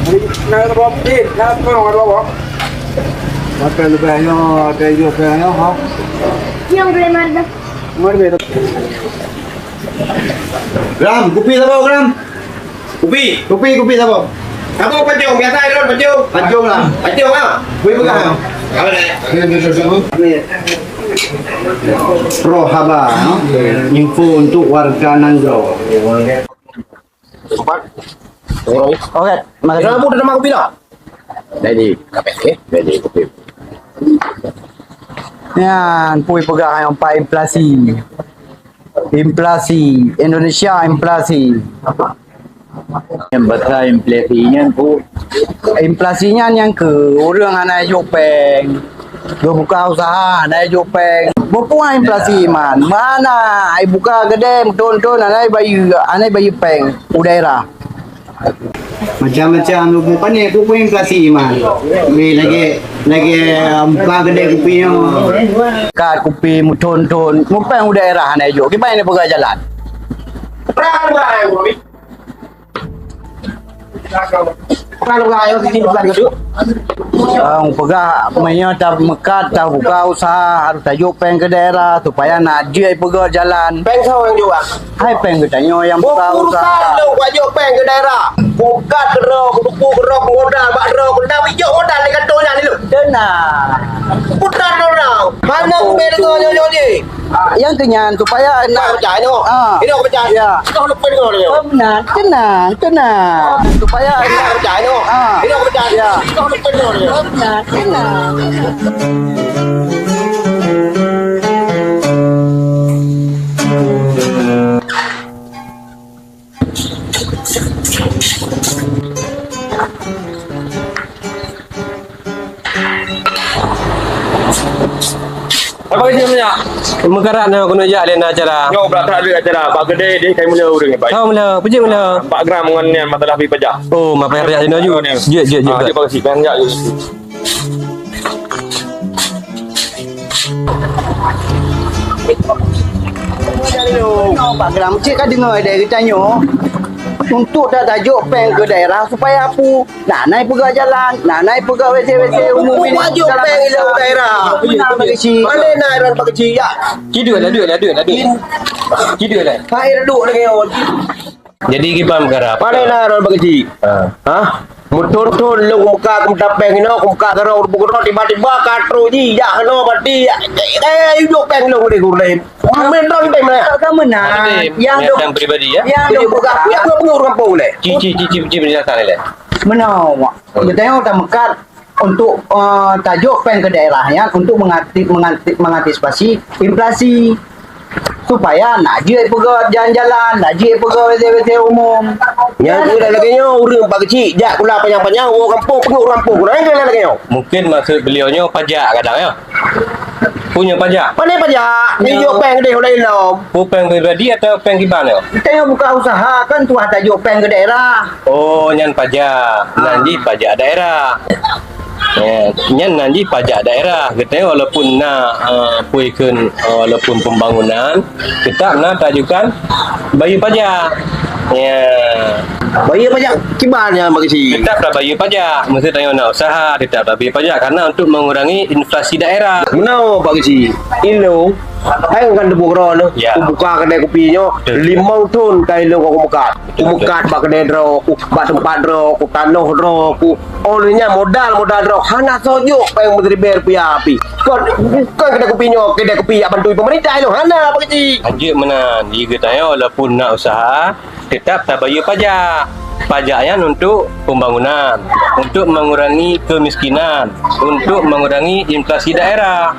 Nah, Bob, nah, Bob. Makan lebihnya, ada juga ya, ha. Yang boleh mana? Mana Gram, kopi tak apa, Gram? Kopi tak apa? Kamu pencung biasa itu pencung. Pancung lah. Pencung ah. Kopi pegang. Apa dah? Pro haba, no? Info untuk warga Nanggro. Empat. Okey, Makasih. kamu dah nama kopi tak? Jadi, jadi kopi. Yan, puy pegang yang pak inflasi. Inflasi Indonesia inflasi. Yang betul inflasinya tu Inflasinya yang ke orang anak jopeng. Dia buka usaha anak jopeng. Berapa inflasi man? Mana ai buka gede ton anak bayi peng udara. Macam-macam tu bukan ni kopi inflasi man. Ni lagi buka gede kopinya. Kat kopi muton mupeng udara anak jo. Gimana ni pegang jalan? Kalau ayo sini bukan gitu. Pegang mainnya tak mekat tak buka usaha harus tajuk peng ke daerah supaya nak dia pegang jalan. Peng kau yang jual. Hai peng ke tanya yang buka Urusan usaha. lu wajib peng ke daerah. Buka gerok, gerok modal, bak gerok, dah hijau modal di kantornya ni lu. Tenang. Putar orang. Mana aku beli tu nyonya ni? Yang kenyan supaya Nak nak percaya ni. Ini aku percaya. Ya. Kau lupa dengar ni. benar, tenang. Supaya Nak percaya ni. Ini aku percaya. Ya. Kau lupa dengar ni. benar, tenang. Apa kerja banyak? Mekarat nak kena ajak lain acara. Yo berat tak ada acara. Pak gede dia kain mula urang ni baik. Kau mula, pejik mula. 4 gram dengan ni masalah pi pajak. Oh, mak payah raya sini aju. Je. Dia bagi si pang jak je. Pak Geram, cik kan dengar dia tanya untuk dah tajuk peng ke daerah supaya apa nak naik pegang jalan, nak naik pegang WC umum ini. Wajib peng ke daerah. Benar bagi cik. Mana nak orang pakai cik ya? Kidul lah. Kidul lah. Air duduk lagi orang. Jadi kita mekarat. Mana nak orang pakai cik? Ha? Muton lu muka aku minta peng ni, aku muka terus buku tiba-tiba katro ji, ya no berarti hidup peng lu ni kurang. Menang peng mana? Tak menang. Yang pribadi ya. Yang Dia buka aku yang pengurus kampung ni. Cici penjelasan ni lah. menang. Dia tengok tak mekat untuk tajuk peng ke daerahnya untuk mengantisipasi inflasi supaya nak je pegang jalan-jalan, nak je pegang WC umum. Yang kira lagi nyo urang pak kecil, jak kula panjang-panjang orang kampung pengurus kampung. Nah kira lagi nyo. Mungkin maksud beliaunya pajak kadang ya. Punya pajak. Pandai pajak, ni yo peng dia oleh lom. Peng pribadi atau peng kiban ya? Kita yang buka usaha kan tu tajuk peng ke daerah. Oh, nyan pajak. Nanti pajak daerah. Nyan nanti pajak daerah. Kita walaupun nak puikan walaupun pembangunan, kita nak tajukan bayar pajak. Ya. Bayar pajak kibarnya pak kecil. Tetap dah bayar pajak. Mesti tanya nak usaha, tetap dah bayar pajak karena untuk mengurangi inflasi daerah. Menau pak kecil. Ilo hai kan debu kron Ya. aku buka kedai kopi nyo 5 tahun kai lo aku mukat bak kedai dro aku bak tempat dro aku tanah dro aku olehnya modal dro hana sojo yang menteri ber pia api kon kedai kopi yang bantu pemerintah lo hana pak kecil. Anjir menan. Dia tanya walaupun nak usaha, tetap tak bayar pajak. Pajaknya untuk pembangunan, untuk mengurangi kemiskinan, untuk mengurangi inflasi daerah.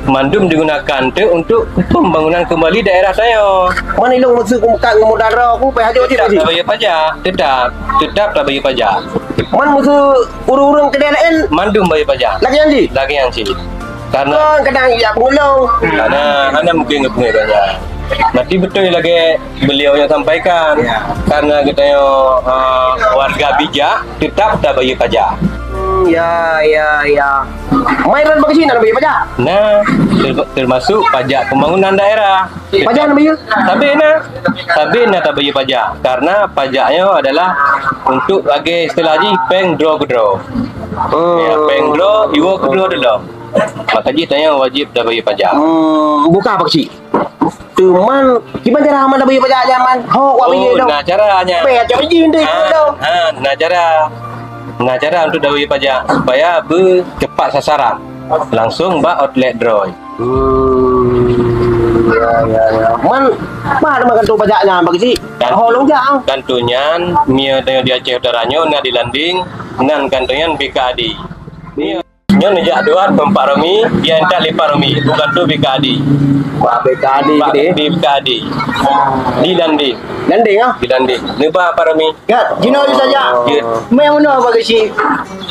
Mandum digunakan tu untuk pembangunan kembali daerah saya. Mana lo mesti aku mukat dengan modal dro aku payah hajo Tetap cik. tak bayar pajak. Tetap tak bayar pajak. Man mesti urang-urang kedai lain Mandum bayar pajak. lagi anji. Lagi yang sih. Karena Kadang ya pengulung. anda mungkin nggak punya banyak. Nanti betul lagi beliau yang sampaikan. Karena kita warga bijak tetap tak bayar pajak. ya. Mainan bagi sini nak bayar pajak. Nah, termasuk pajak pembangunan daerah. Pajak nak bayar. Sabena tak bayar pajak karena pajaknya adalah untuk bagi istilah haji peng draw ke draw. Ya, peng draw, iwo ke draw dulu. Maka haji tanya wajib dah bayar pajak. Buka apa sih? Cuman gimana cara aman dah bayar pajak zaman? Hok wak bayar dong. Nah caranya. Bayar jauh izin deh dong. Nah cara untuk dah bayar pajak supaya bercepat sasaran. Langsung outlet draw. Ya. Mana kantor pajaknya bagi sih? Holong jang. Kantonyan mia dengan di Aceh Utaranya na di Landing nan kantonyan BKAD. Ni nyo nejak doan Pak Romi, dia entak lepas Romi, bukan tu BKAD. Wah, BKAD gede. Di BKAD. Di Landing. Landing ah. Di Landing. Nebah Pak Romi. Ya, jino saja. Ya. Memang mana bagi si.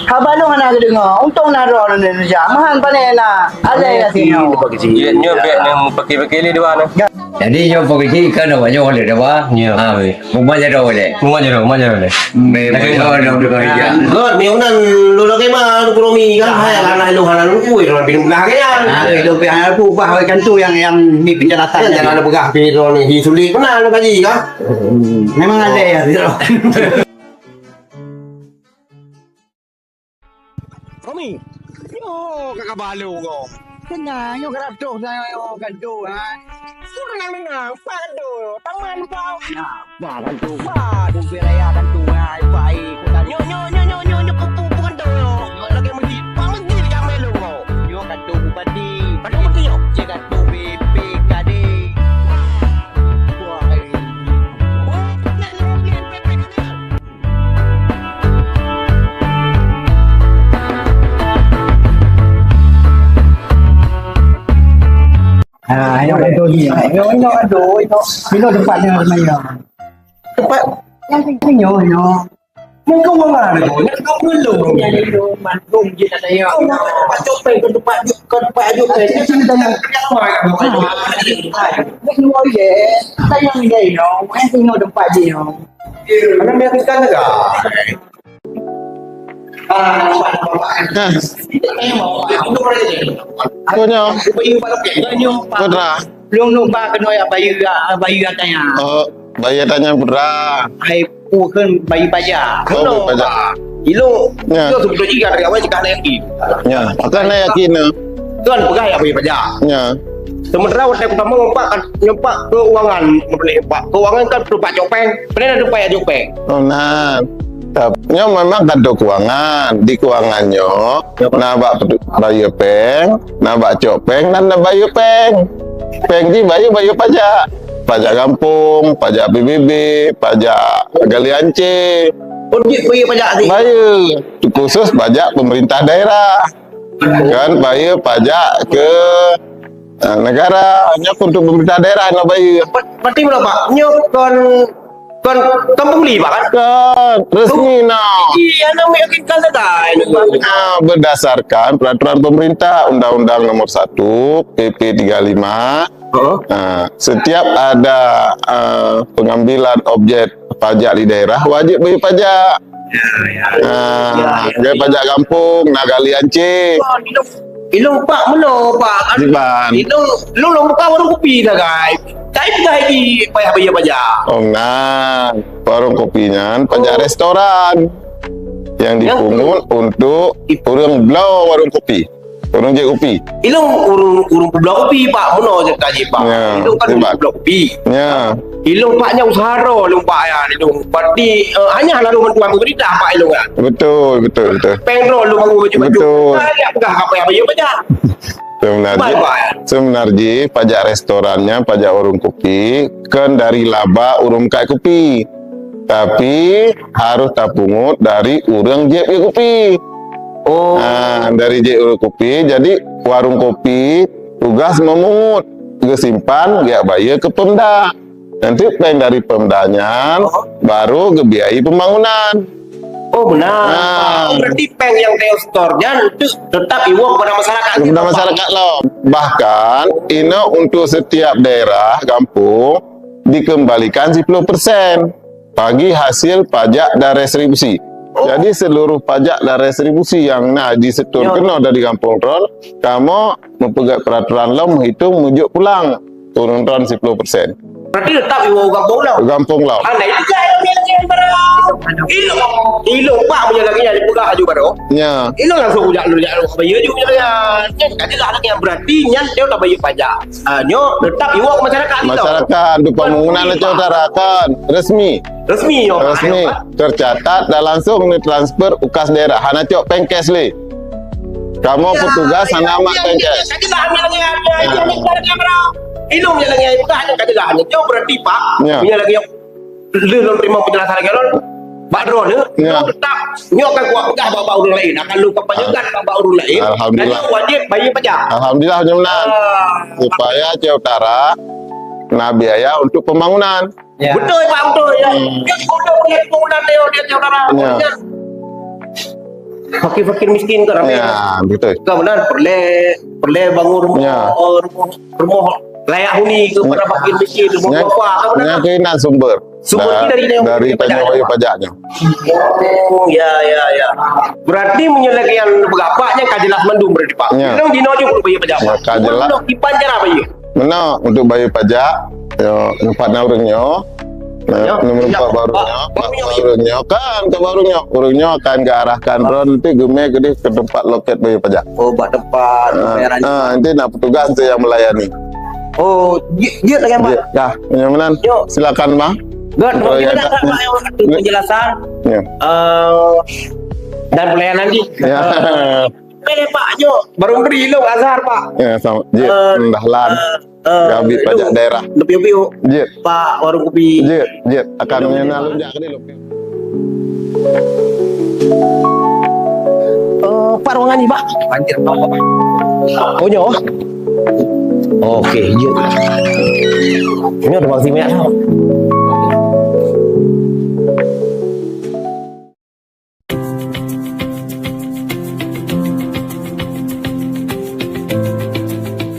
Habalung anak dengar. Untung naro Indonesia. Mahan panena. Ada yang sini. Dia nyo bet nang pakai-pakai ni dia na. Jadi nyo pergi kan banyak oleh dah bah. Ya. Rumah jadi oleh. Rumah je. Memang dah bekerja. God, miunan lu lagi mah lu Romi kan. Hai anak lu kuih orang bingung belakangnya. Itu yang aku bahkan tu yang ni penjelasan. Jangan ada begah piro ni. Sulit mana lu kaji kan? Memang ada ya. Romi. Yo kakak balu kau. Kena, yo kerap tu saya kan tu ha. Sudah nang padu, taman kau. Nah, kan tu. Wah, tu beraya kan tu. Baik, kau tanya. Nyo bukan tu yo. Lagi masjid, masjid yang melu kau. Yo kan tu bupati. Padu mesti yo. Cakap tu BPKD. Wah, yang ada ni. Yang ada itu. Bila tempatnya mana? Tempat Yang kau mana tu? Kau belum. yang itu mandung je tak saya. Kau nak tempat copeng ke tempat ajuk ke. Saya cerita yang keluar je. Saya yang dia no. Saya tengok tempat dia no. Mana dia kan juga. Konyo, Tanya putra. belum lupa kena ya bayi katanya. Oh, bayar tanya putra. Hai pu kan bayi pajak. Oh, pajak. Ilo, Ya. ilo sebelum jika ada kawan jika lagi. Ya, akan nak yakin. Kan pegang ya bayar pajak. Ya, Sementara waktu pertama nyempak keuangan, keuangan kan berupa copeng. Benar ada upaya copeng. oh nah. Tapnya memang kado keuangan. Di keuangannya, nah bak bayar peng, nah bak copeng, dan nah bayar peng. Peng di bayar pajak. Pajak kampung, pajak PBB, pajak galian C. Oh, bayar pajak ni. Bayar khusus pajak pemerintah daerah kan, bayar pajak ke negara, hanya untuk pemerintah daerah nak bayar Berarti berapa? Nyok kon pembeli pak kan? kan resmi now. Iya, nak meyakinkan saja ini. Berdasarkan peraturan pemerintah Undang-Undang Nomor 1 PP 35. Setiap ada pengambilan objek pajak di daerah wajib bayar pajak. Bayar pajak kampung, nah galian C. Ilung pak meno pak kan? Siban. Ilung buka warung kopi dah guys. Saya sudah di bayar pajak. Oh nah, warung kopinya pajak restoran yang dipungut untuk urang belau warung kopi, urang je kopi. Ilung urung belah kopi pak meno je kaji pak. Ya, Ilung kan sibat. belah kopi. Ya, Ilung paknya usaha ro, ilung pak ya, ilung. Berarti hanya lalu bantuan pemerintah pak ilung kan. betul. Pengro lu bangun baju. Betul. Saya pegang apa yang bayar pajak. Sebenarnya pajak restorannya, pajak warung kopi kan dari laba urung kai kopi. Tapi harus tapungut dari urang je kopi. Oh. Nah, dari je urang kopi, jadi warung kopi tugas memungut, tugas simpan, dia bayar ke Pemda. Nanti peng dari Pemdanya baru kebiayai pembangunan. Oh benar. Nah. Berarti peng yang Teo store-nya itu tetap iwak kepada masyarakat. Kepada masyarakat loh. Bahkan ini untuk setiap daerah kampung dikembalikan 10% bagi hasil pajak dan retribusi. Jadi seluruh pajak dan retribusi yang disetor kena dari kampung tol, kamu mempegat peraturan law menghitung mujuk pulang turun 10%. Berarti tetap ibu kampung lah. Kampung law. Aneh juga yang barang. Ilong pak punya lagi yang dipegang aja barang. Ya. Ilong langsung ujak lu bayar juga ya. Jadi lah yang berarti nyan dia udah bayar pajak. Nyo tetap ibu ke masyarakat. Masyarakat di pembangunan itu utarakan resmi. Resmi yo. Resmi tercatat dan langsung ditransfer ukas daerah. Hana cok pengkes le. Kamu petugas hana mak pengkes. Jadi lah yang ilung yang lagi itu hanya kajian jauh berarti pak punya lagi yang belum terima penjelasan lagi Pak Dron tetap nyokan kuat pegah bawa orang lain akan lupa penyegat bawa orang lain dan wajib bayar pajak. Alhamdulillah menang supaya Aceh Utara biaya untuk pembangunan. Betul pak betul ya. Dia sudah punya pembangunan dia Aceh Utara. Fakir-fakir miskin kan ya betul. Kemudian perle bangun rumah layak huni kepada fakir miskin rumah apa kena sumber dari pajaknya. Oh ya. Berarti menyelesaikan berapanya kajelas mendung berarti pak. Memang dino juga bayar pajak. Kajelas. Di panjara bayar. Mana untuk bayar pajak? Yo empat naurnya. Nomor 4 barunya kan ke barunya akan diarahkan nanti geme ke tempat loket bayar pajak. Oh, tempat pembayaran. Nanti petugas itu yang melayani. Oh, dia lagi Pak. Ya, nyaman. Silakan, Bang. Penjelasan. Ya. Dan pelayanan lagi. Ya. Pak, baru beri lo azhar, Pak. Ya, sama. Dahlan. Gabi pajak daerah. Lebih. Jit. Pak, warung kopi. Jit. Akan mengenal jak ni lo. Pak ruangan ni, Pak. Banjir apa, Pak? Oh, nyo. Okey, jit. Ini ada masih banyak tau.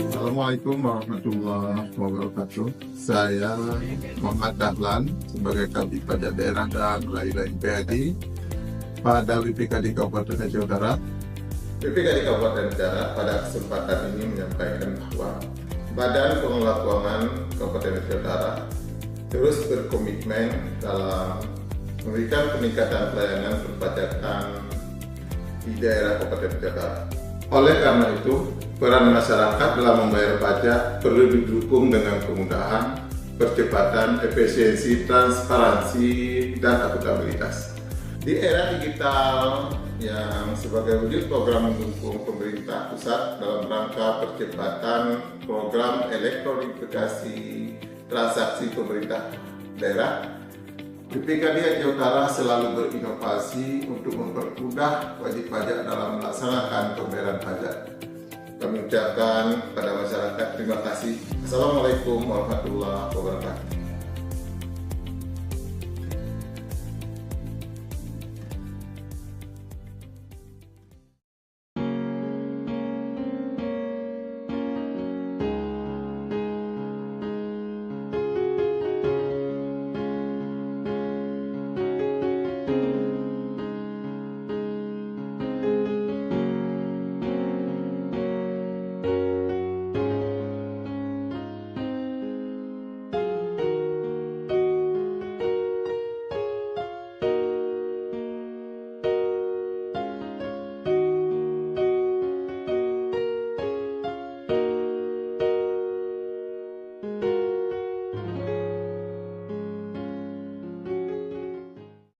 Assalamualaikum warahmatullahi wabarakatuh. Saya Muhammad Dahlan sebagai Kabid Pajak Daerah dan lain-lain PAD pada WPKD Kabupaten Aceh Utara. WPKD Kabupaten Aceh Utara pada kesempatan ini menyampaikan bahwa Badan Pengelola Keuangan Kabupaten Aceh Utara terus berkomitmen dalam memberikan peningkatan pelayanan perpajakan di daerah Kabupaten Aceh Utara. Oleh karena itu, peran masyarakat dalam membayar pajak perlu didukung dengan kemudahan, percepatan, efisiensi, transparansi, dan akuntabilitas. Di era digital yang sebagai wujud program mendukung pemerintah pusat dalam rangka percepatan program elektronifikasi transaksi pemerintah daerah, WPKD Aceh Utara selalu berinovasi untuk mempermudah wajib pajak dalam melaksanakan pembayaran pajak. Kami ucapkan kepada masyarakat terima kasih. Assalamualaikum warahmatullahi wabarakatuh.